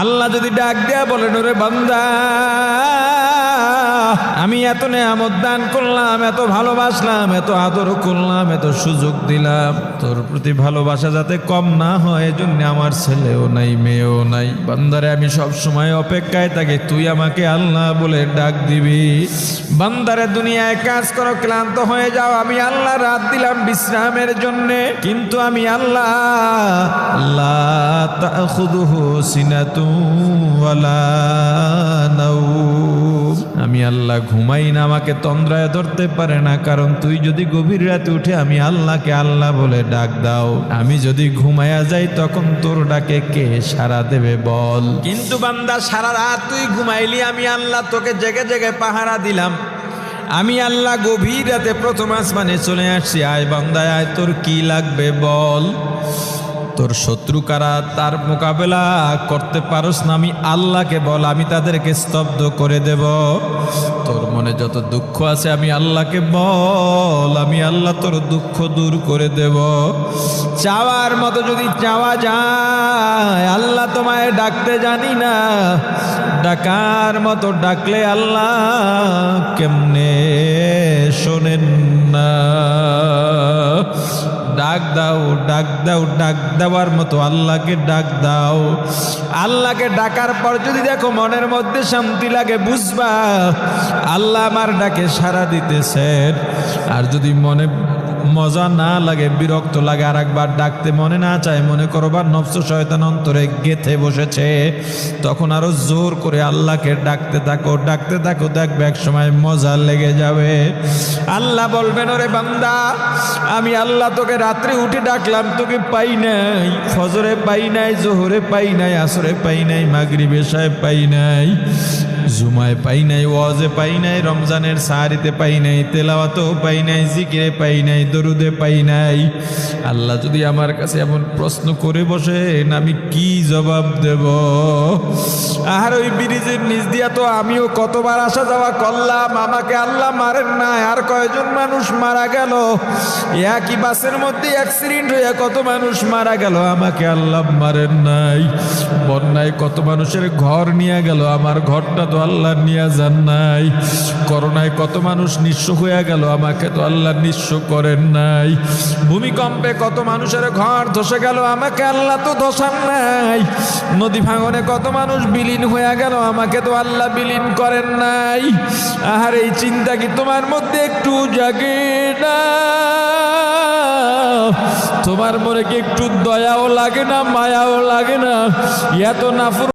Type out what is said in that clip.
আল্লাহ যদি ডাক দেয়া বলেন, ওরে বান্দা, আমি এত নেয়ামত দান করলাম, এত ভালোবাসলাম, এত আদর করলাম, এত সুযোগ দিলাম, তোর প্রতি ভালোবাসা যাতে কম না হয় এজন্য আমার ছেলেও নাই, মেয়েও নাই। বান্দারে আমি সব সময় অপেক্ষায় থাকি তুই আমাকে আল্লাহ বলে ডাক দিবি। বান্দারে দুনিয়ায় কাজ করো, ক্লান্ত হয়ে যাও, আমি আল্লাহ রাত দিলাম বিশ্রামের জন্য, কিন্তু আমি আল্লাহ লা তাখুযুহু সিনাতুন ওয়ালা নাওম, আমি আল্লাহ ঘুমাই না, আমাকে তন্দ্রায় ধরতে পারে না। কারণ তুই যদি গভীর রাতে উঠে আমি আল্লাহকে আল্লাহ বলে ডাক দাও, আমি যদি ঘুমায়া যাই তখন তোর ডাকে কে সাড়া দেবে বল? কিন্তু বান্দা সারা রাত তুই ঘুমাইলি, আমি আল্লাহ তোকে জেগে জেগে পাহারা দিলাম। আমি আল্লাহ গভীর রাতে প্রথম আসমানে চলে আসছি, আয় বান্দা আয়, তোর কি লাগবে বল? তোর শত্রু কারা, তার মোকাবেলা করতে পারস না, আমি আল্লাহকে বল, আমি তাদেরকে স্তব্ধ করে দেব। তোর মনে যত দুঃখ আছে আমি আল্লাহকে বল, আমি আল্লাহ তোর দুঃখ দূর করে দেব। চাওয়ার মতো যদি চাওয়া যায়, আল্লাহ তোমায় ডাকতে জানি না, ডাকার মতো ডাকলে আল্লাহ কেমনে শোনেন না? ডাক দাও, ডাক দাও, ডাক দেওয়ার মতো আল্লাহকে ডাক দাও। আল্লাহকে ডাকার পর যদি দেখো মনের মধ্যে শান্তি লাগে, বুঝবা আল্লাহ আমার ডাকে সাড়া দিতেছেন। আর যদি মনে মজা না লাগে, বিরক্ত লাগে, আর একবার ডাকতে মনে না চায়, মনে করবা নফস শয়তান অন্তরে গেথে বসেছে, তখন আরো জোর করে আল্লাহকে ডাকতে থাকো, ডাকতে থাকো, দেখবে এক সময় মজা লেগে যাবে। আল্লাহ বলবেন, ওরে বান্দা, আমি আল্লাহ তোকে রাত্রে উঠে ডাকলাম, তোকে পাই নাই, ফজরে পাই নাই, জোহরে পাই নাই, আসরে পাই নাই, মাগরিবে এশায় পাই নাই, জুমায় পাই নাই, ওয়াজে পাই নাই, রমজানের সাহারিতে পাই নাই, তেলাওয়াতেও পাই নাই, জিকিরে পাই নাই, দরুদে পাই নাই। আল্লাহ যদি আমার কাছে এমন প্রশ্ন করে বসেন, আমি কি জবাব দেব? আর ওই ব্রিজের নিচ দিয়া তো আমিও কতবার আসা যাওয়া করলাম, আমাকে আল্লাহ মারেন না। আর কয়জন মানুষ মারা গেল, একই বাসের মধ্যে অ্যাক্সিডেন্ট হয়ে কত মানুষ মারা গেল, আমাকে আল্লাহ মারেন নাই। বন্যায় কত মানুষের ঘর নিয়ে গেল, আমার ঘরটা তো আল্লাহ নিয়ে যান নাই। করোনায় কত মানুষ নিঃস্ব হয়ে গেল, আমাকে তো আল্লাহ নিঃস্ব করেন নাই। ভূমিকম্পে কত মানুষের ঘর ধসে গেল, আমাকে আল্লাহ তো ধসান নাই। নদী ভাঙনে কত মানুষ বিলীন হয়ে গেল, আমাকে তো আল্লাহ বিলীন করেন নাই। আর এই চিন্তা কি তোমার মধ্যে একটু জাগে না? তোমার মনে কি একটু দয়াও লাগে না, মায়াও লাগে না? এত নাফরমানি